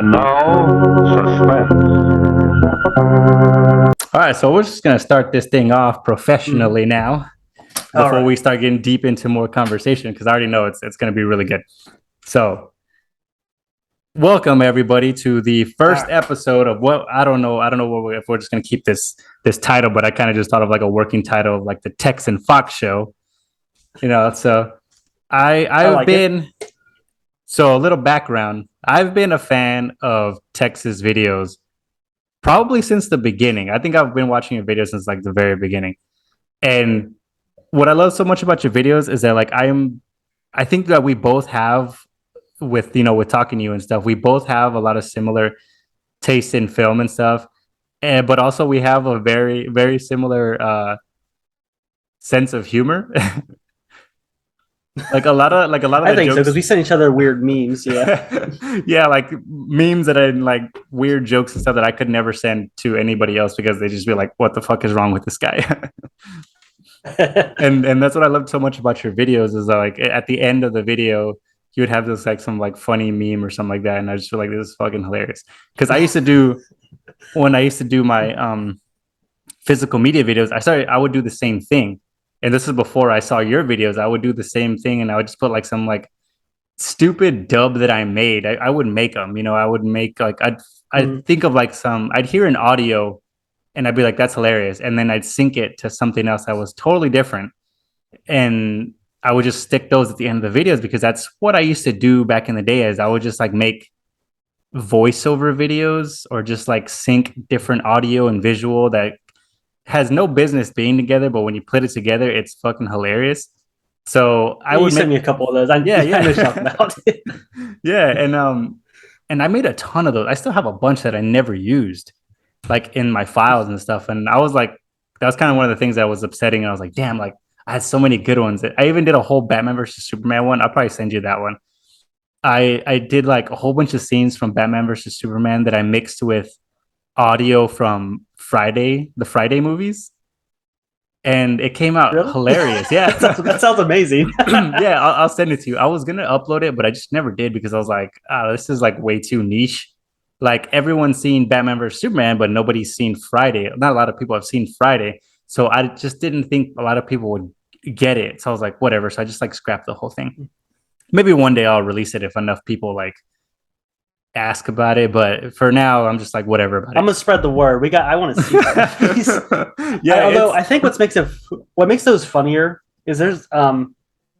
And now, suspense. All right, so we're just gonna start this thing off professionally now before we start getting deep into more conversation because I already know it's gonna be really good. So, welcome everybody to the first episode of what I don't know if we're just gonna keep this title, but I kind of just thought of like a working title of like the TEX and FOX show. You know, so I've like been so a little background. I've been a fan of Tex's videos probably since the beginning. I think I've been watching your videos since like the very beginning. And what I love so much about your videos is that like I think that we both have with talking to you and stuff, we both have a lot of similar taste in film and stuff. And but also we have a very, very similar sense of humor. like a lot of I think jokes, so because we send each other weird memes. Yeah, yeah, like memes that are like weird jokes and stuff that I could never send to anybody else because they just be like, "What the fuck is wrong with this guy?" and that's what I love so much about your videos is that, like at the end of the video, you would have this like some like funny meme or something like that, and I just feel like this is fucking hilarious because I used to do my physical media videos. I would do the same thing. And this is before I saw your videos. I would do the same thing, and I would just put like some like stupid dub that I made. I would make them. I would make like I'd think of like I'd hear an audio, and I'd be like, "That's hilarious," and then I'd sync it to something else that was totally different, and I would just stick those at the end of the videos because that's what I used to do back in the day. Is I would just like make voiceover videos or just like sync different audio and visual that has no business being together, but when you put it together, it's fucking hilarious. So I would send me a couple of those. I know talking about it. Yeah, and I made a ton of those. I still have a bunch that I never used, like in my files and stuff. And I was like, that was kind of one of the things that was upsetting. And I was like, damn, like I had so many good ones. I even did a whole Batman versus Superman one. I'll probably send you that one. I did like a whole bunch of scenes from Batman versus Superman that I mixed with audio from the Friday movies, and it came out Really? hilarious. Yeah, that sounds amazing. Yeah, I'll send it to you. I was gonna upload it, but I just never did because I was like, this is like way too niche. Like everyone's seen Batman vs Superman, but nobody's seen Friday. Not a lot of people have seen Friday, so I just didn't think a lot of people would get it. So I was like, whatever. So I just like scrapped the whole thing. Maybe one day I'll release it if enough people like ask about it, but for now I'm just like whatever about it. I'm gonna spread the word. I want to see that. Yeah, although I think what makes those funnier is is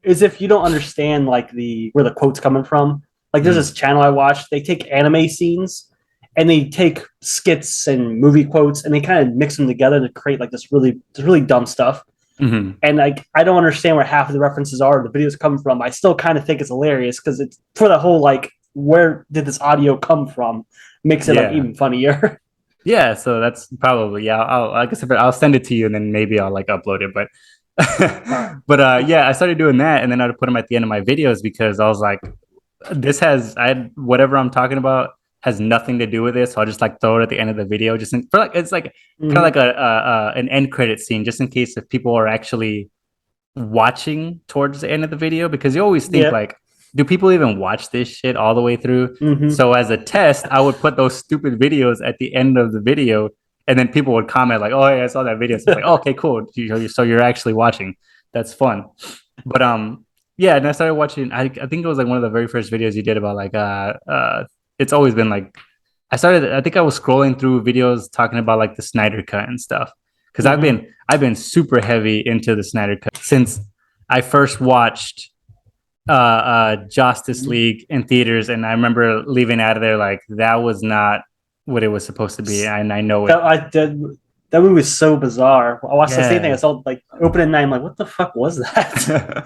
if you don't understand like where the quote's coming from. Like there's this channel I watch, they take anime scenes and they take skits and movie quotes and they kind of mix them together to create like this really dumb stuff. And like I don't understand where half of the references are, the videos come from. I still kind of think it's hilarious because it's for the whole like, where did this audio come from? Makes it like even funnier. Yeah, so that's probably I'll send it to you and then maybe I'll like upload it. But I started doing that and then I'd put them at the end of my videos because I was like, whatever I'm talking about has nothing to do with this. So I'll just like throw it at the end of the video, it's like kind of like an end credit scene, just in case if people are actually watching towards the end of the video, because you always think like, do people even watch this shit all the way through? So as a test, I would put those stupid videos at the end of the video, and then people would comment like, "Oh, yeah, I saw that video." So it's like, oh, okay, cool. So you're actually watching. That's fun. But yeah. And I started watching. I think it was like one of the very first videos you did about like It's always been like I think I was scrolling through videos talking about like the Snyder Cut and stuff because I've been super heavy into the Snyder Cut since I first watched Justice League in theaters, and I remember leaving out of there like that was not what it was supposed to be, and I know it. That movie was so bizarre. I watched the same thing. I saw like opening night. I'm like, what the fuck was that?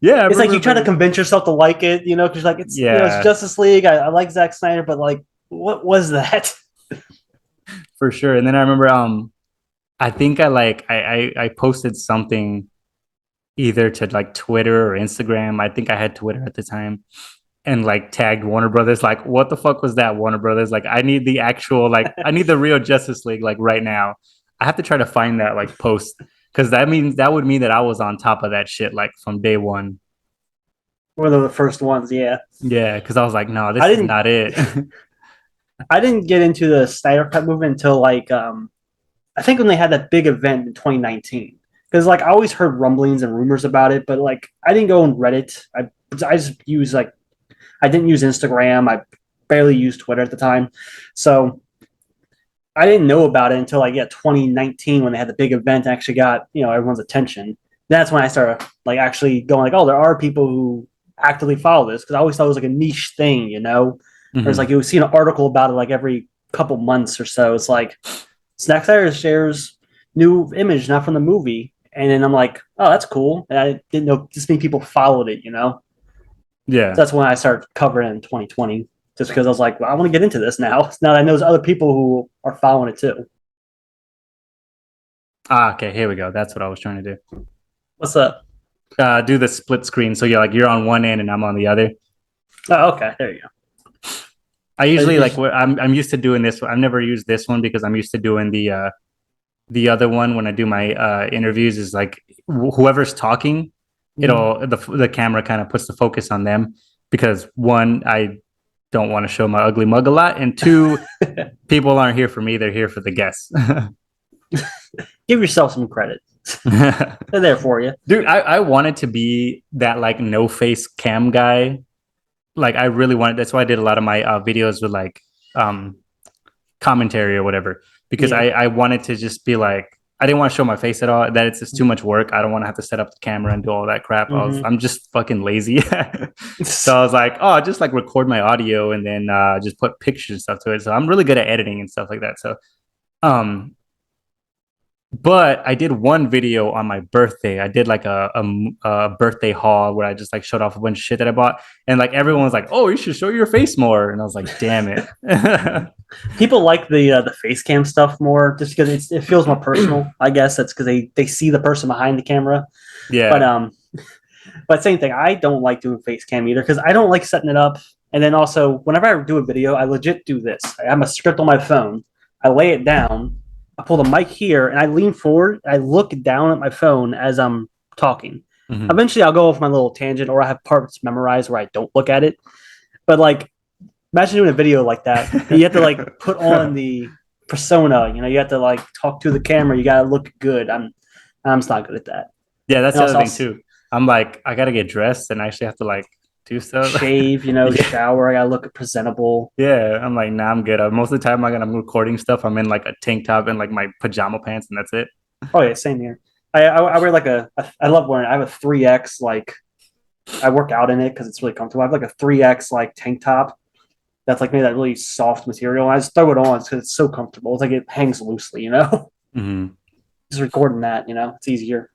Yeah, it's like you try to convince yourself to like it, because like it's it's Justice League. I like Zack Snyder, but like, what was that? For sure. And then I remember, I think I posted something either to like Twitter or Instagram. I think I had Twitter at the time, and like tagged Warner Brothers. Like, what the fuck was that, Warner Brothers? Like, I need the actual I need the real Justice League like right now. I have to try to find that like post because that would mean that I was on top of that shit like from day one. One of the first ones, yeah. Yeah, because I was like, no, this is not it. I didn't get into the Snyder Cut movement until like I think when they had that big event in 2019. Because like I always heard rumblings and rumors about it, but like I didn't go on Reddit. I just use like I didn't use Instagram. I barely used Twitter at the time, so I didn't know about it until like 2019 when they had the big event and actually got everyone's attention. That's when I started like actually going like, oh, there are people who actively follow this because I always thought it was like a niche thing, Where it's like you would see an article about it like every couple months or so. It's like Zack Snyder shares new image not from the movie, and then I'm like, oh, that's cool. And I didn't know this many people followed it, Yeah. So that's when I started covering it in 2020, just because I was like, well, I want to get into this now. Now that I know there's other people who are following it too. Okay, here we go. That's what I was trying to do. What's up? Do the split screen. So you're on one end and I'm on the other. Oh, okay. There you go. I usually I'm used to doing this one. I've never used this one because I'm used to doing the other one when I do my interviews is like whoever's talking, the camera kind of puts the focus on them because one, I don't want to show my ugly mug a lot, and two, people aren't here for me; they're here for the guests. Give yourself some credit. They're there for you, dude. I wanted to be that like no face cam guy. Like I really wanted. That's why I did a lot of my videos with like commentary or whatever because I wanted to just be like I didn't want to show my face at all. That it's just too much work. I don't want to have to set up the camera and do all that crap. I'm just fucking lazy. So I was like, oh, just like record my audio and then just put pictures and stuff to it. So I'm really good at editing and stuff like that. So but I did one video on my birthday. I did like a birthday haul where I just like showed off a bunch of shit that I bought, and like everyone was like, "Oh, you should show your face more." And I was like, "Damn it!" People like the face cam stuff more just because it feels more personal. I guess that's because they see the person behind the camera. Yeah. But same thing. I don't like doing face cam either because I don't like setting it up. And then also, whenever I do a video, I legit do this. I have a script on my phone. I lay it down. I pull the mic here and I lean forward. I look down at my phone as I'm talking. Eventually, I'll go off my little tangent, or I have parts memorized where I don't look at it. But like, imagine doing a video like that. You have to like put on the persona. You have to like talk to the camera. You gotta look good. I'm just not good at that. Yeah, that's the other thing too. I'm like, I gotta get dressed and I actually have to like do stuff. Shave, shower. I gotta look presentable. Yeah, I'm like, nah, I'm good. Most of the time, like, I'm recording stuff. I'm in like a tank top and like my pajama pants, and that's it. Oh yeah, same here. I wear like I love wearing. I have a 3X like. I work out in it because it's really comfortable. I have like a 3X like tank top that's like made that really soft material. I just throw it on because it's so comfortable. It's like it hangs loosely, Just recording that, it's easier.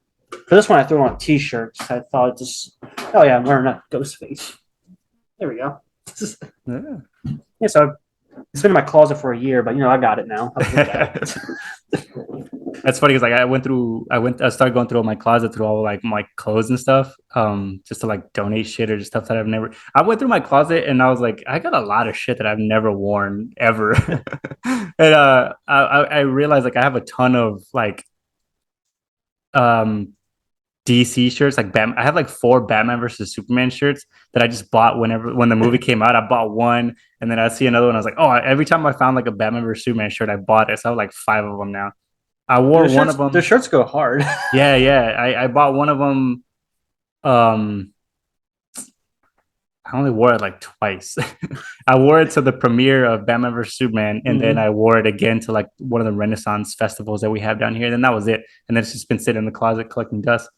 For this one, I threw on t-shirts. I thought oh yeah, I'm wearing a ghost face. There we go. Yeah, so it's been in my closet for a year, but I got it now. That's funny because like I started going through all my closet through all like my clothes and stuff, just to like donate shit or just stuff that I went through my closet and I was like, I got a lot of shit that I've never worn ever. And I realized like I have a ton of like DC shirts, like I have like 4 Batman versus Superman shirts that I just bought when the movie came out. I bought one, and then I see another one. I was like, oh, every time I found like a Batman versus Superman shirt, I bought it. So I have like 5 of them now. I wore one of them. The shirts go hard. Yeah. I bought one of them. I only wore it like twice. I wore it to the premiere of Batman vs Superman, and then I wore it again to like one of the Renaissance festivals that we have down here. And then that was it. And then it's just been sitting in the closet collecting dust.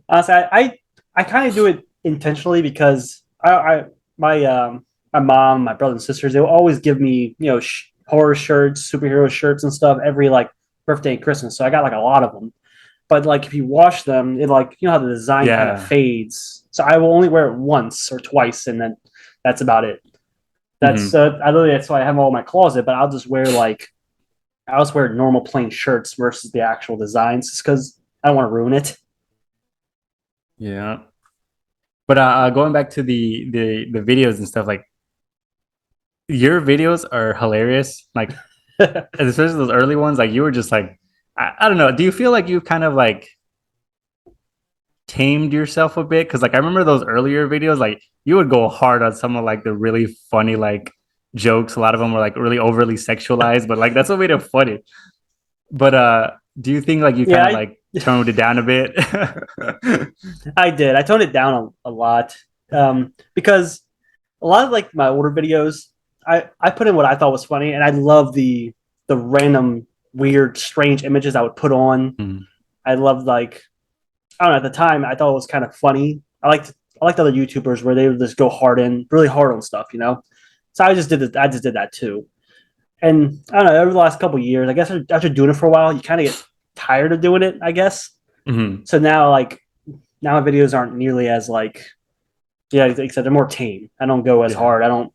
Honestly, I kind of do it intentionally because my mom, my brothers and sisters, they will always give me horror shirts, superhero shirts, and stuff every like birthday and Christmas. So I got like a lot of them. But like if you wash them, it like how the design kind of fades. So I will only wear it once or twice, and then that's about it. That's that's why I have them all in my closet. But I'll just wear normal plain shirts versus the actual designs, just because I don't want to ruin it. Yeah, but going back to the videos and stuff, like your videos are hilarious. Like especially those early ones, like you were just like, I don't know. Do you feel like you've kind of like tamed yourself a bit? Because like I remember those earlier videos, like you would go hard on some of like the really funny like jokes. A lot of them were like really overly sexualized, but like that's what made it funny. But do you think like you kind of like toned it down a bit? I did. I toned it down a lot because a lot of like my older videos, I put in what I thought was funny, and I love the random weird strange images I would put on. I loved like I don't know, at the time I thought it was kind of funny. I liked other YouTubers where they would just go really hard on stuff, you know. So I just did it. I just did that too. And I don't know. Over the last couple of years, I guess after doing it for a while, you kind of get tired of doing it. I guess. So now, like now, my videos aren't nearly as like like I said, they're more tame. I don't go as hard. I don't.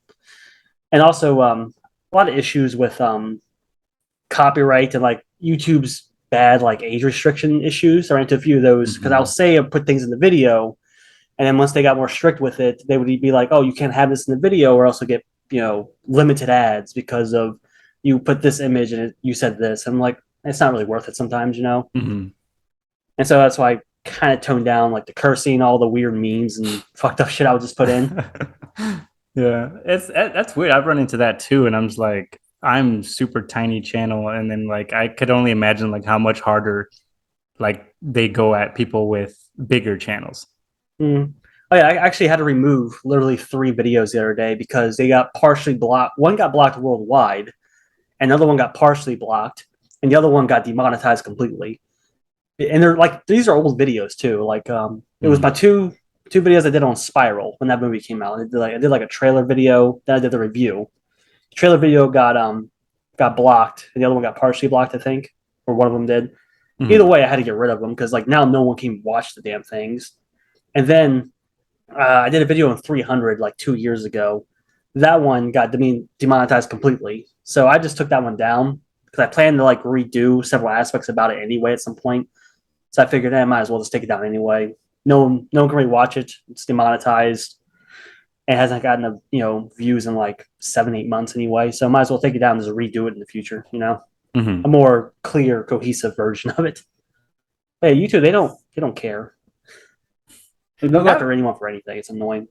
And also, a lot of issues with copyright and like YouTube's bad like age restriction issues. I ran into a few of those because I'll say I put things in the video, and then once they got more strict with it, they would be like, "Oh, you can't have this in the video, or else you'll get limited ads because of you put this image and you said this." And I'm like, it's not really worth it sometimes, you know. And so that's why I kind of toned down like the cursing, all the weird memes and fucked up shit I would just put in. Yeah, that's weird. I've run into that too, and I'm just like, I'm super tiny channel, and then like I could only imagine like how much harder like they go at people with bigger channels. Oh yeah, I actually had to remove literally 3 videos the other day because they got partially blocked. One got blocked worldwide, another one got partially blocked, and the other one got demonetized completely. And they're like these are old videos too. Like it was my two videos I did on Spiral when that movie came out. I did like a trailer video, then I did the review. The trailer video got blocked, and the other one got partially blocked, I think, or one of them did. Either way, I had to get rid of them because like now no one can watch the damn things. And then I did a video on 300 like 2 years ago. That one got demonetized completely. So I just took that one down because I planned to like redo several aspects about it anyway at some point. So I figured I might as well just take it down anyway. No one can really watch it. It's demonetized. It hasn't gotten views in like 7-8 months anyway. So I might as well take it down and just redo it in the future. A more clear, cohesive version of it. But yeah, YouTube they don't care. They don't go after anyone for anything. It's annoying.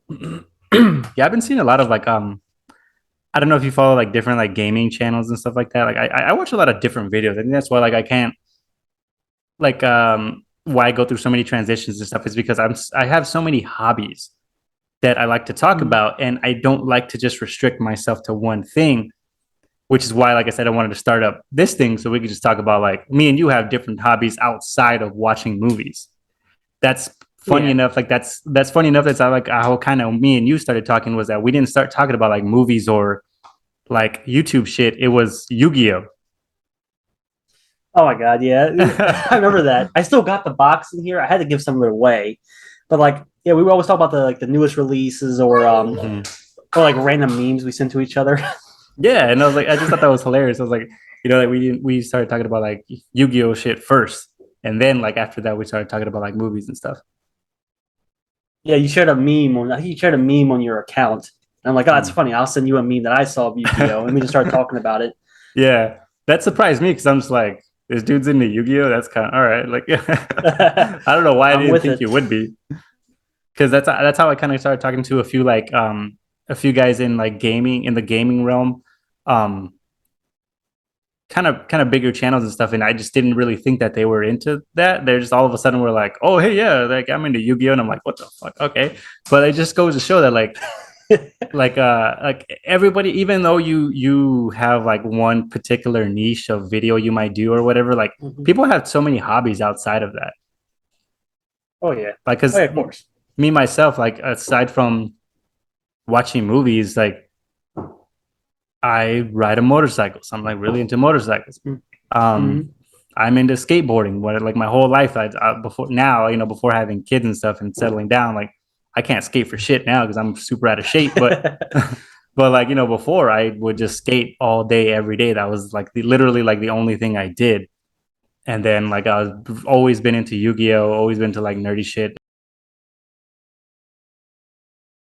Yeah, I've been seeing a lot of like I don't know if you follow like different like gaming channels and stuff like that. Like I watch a lot of different videos. I think that's why like I can't like why I go through so many transitions and stuff is because I have so many hobbies that I like to talk about, and I don't like to just restrict myself to one thing, which is why, like I said, I wanted to start up this thing so we could just talk about like me and you have different hobbies outside of watching movies. That's funny enough. Like that's funny enough. That's like how kind of me and you started talking was that we didn't start talking about like movies or like YouTube shit. It was Yu-Gi-Oh. Oh my god, yeah. I remember that. I still got the box in here. I had to give some of it away. But like, yeah, we would always talk about the newest releases or like random memes we sent to each other. Yeah, and I was like, I just thought that was hilarious. I was like, like we started talking about like Yu-Gi-Oh shit first, and then like after that we started talking about like movies and stuff. Yeah, you shared a meme I think you shared a meme on your account. And I'm like, oh, that's funny. I'll send you a meme that I saw of Yu-Gi-Oh, and we just started talking about it. Yeah, that surprised me because I'm just like, this dude's into Yu-Gi-Oh. That's kind of all right. Like, I don't know why I didn't think you would be, because that's how I kind of started talking to a few guys in like gaming in the gaming realm, kind of bigger channels and stuff, and I just didn't really think that they were into that. They're just all of a sudden were like, oh hey yeah, like I'm into Yu-Gi-Oh, and I'm like, what the fuck, okay. But it just goes to show that like like everybody, even though you have like one particular niche of video you might do or whatever, like people have so many hobbies outside of that. Oh yeah, like because of course, me myself, like aside from watching movies, like I ride a motorcycle, so I'm like really into motorcycles. I'm into skateboarding. What like my whole life, before having kids and stuff and settling down, like I can't skate for shit now because I'm super out of shape. But but like before I would just skate all day every day. That was like literally like the only thing I did. And then like I've always been into Yu-Gi-Oh, always been to like nerdy shit.